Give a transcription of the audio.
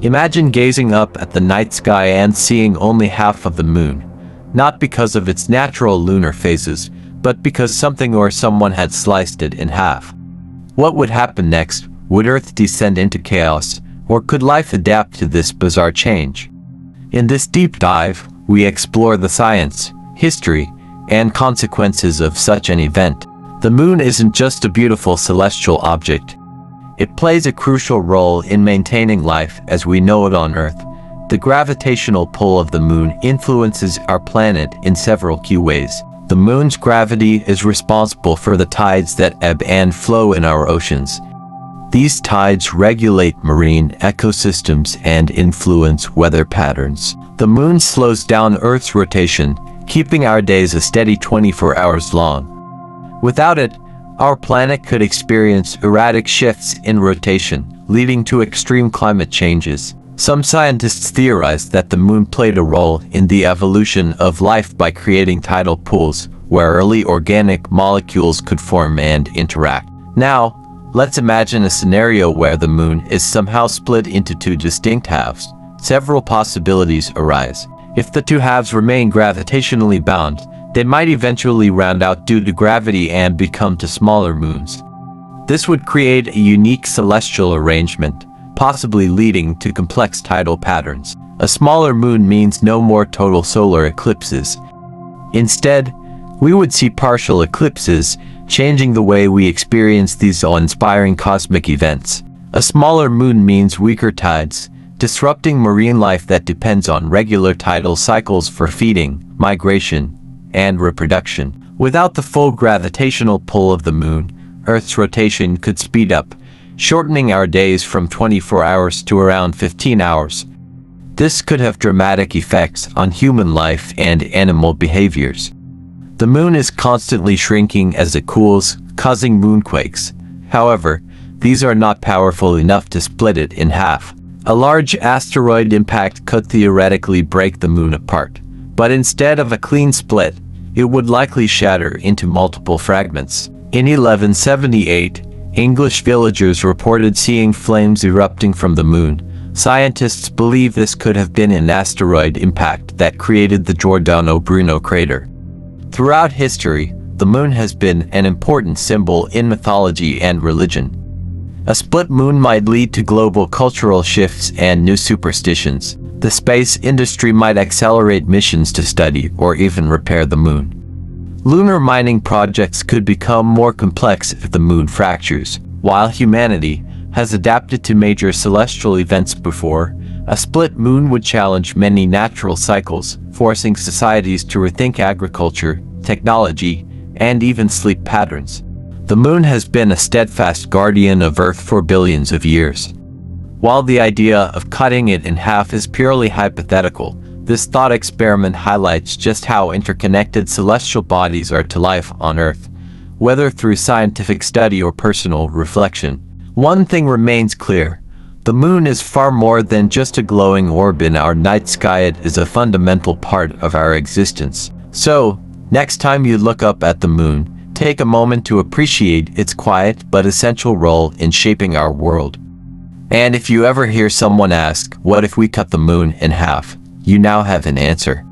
Imagine gazing up at the night sky and seeing only half of the moon, not because of its natural lunar phases, but because something or someone had sliced it in half. What would happen next? Would Earth descend into chaos, or could life adapt to this bizarre change? In this deep dive, we explore the science, history, and consequences of such an event. The moon isn't just a beautiful celestial object. It plays a crucial role in maintaining life as we know it on Earth. The gravitational pull of the moon influences our planet in several key ways. The moon's gravity is responsible for the tides that ebb and flow in our oceans. These tides regulate marine ecosystems and influence weather patterns. The moon slows down Earth's rotation, keeping our days a steady 24 hours long. Without it, our planet could experience erratic shifts in rotation, leading to extreme climate changes. Some scientists theorize that the moon played a role in the evolution of life by creating tidal pools, where early organic molecules could form and interact. Now, let's imagine a scenario where the moon is somehow split into two distinct halves. Several possibilities arise. If the two halves remain gravitationally bound, they might eventually round out due to gravity and become to smaller moons. This would create a unique celestial arrangement, possibly leading to complex tidal patterns. A smaller moon means no more total solar eclipses. Instead, we would see partial eclipses, changing the way we experience these awe-inspiring cosmic events. A smaller moon means weaker tides, disrupting marine life that depends on regular tidal cycles for feeding, migration, and reproduction. Without the full gravitational pull of the moon, Earth's rotation could speed up, shortening our days from 24 hours to around 15 hours. This could have dramatic effects on human life and animal behaviors. The moon is constantly shrinking as it cools, causing moonquakes. However, these are not powerful enough to split it in half. A large asteroid impact could theoretically break the moon apart, but instead of a clean split, it would likely shatter into multiple fragments. In 1178, English villagers reported seeing flames erupting from the moon. Scientists believe this could have been an asteroid impact that created the Giordano Bruno crater. Throughout history, the moon has been an important symbol in mythology and religion. A split moon might lead to global cultural shifts and new superstitions. The space industry might accelerate missions to study or even repair the moon. Lunar mining projects could become more complex if the moon fractures. While humanity has adapted to major celestial events before, a split moon would challenge many natural cycles, forcing societies to rethink agriculture, technology, and even sleep patterns. The moon has been a steadfast guardian of Earth for billions of years. While the idea of cutting it in half is purely hypothetical, this thought experiment highlights just how interconnected celestial bodies are to life on Earth, whether through scientific study or personal reflection. One thing remains clear: the moon is far more than just a glowing orb in our night sky. It is a fundamental part of our existence. So, next time you look up at the moon, take a moment to appreciate its quiet but essential role in shaping our world. And if you ever hear someone ask, "What if we cut the moon in half?" you now have an answer.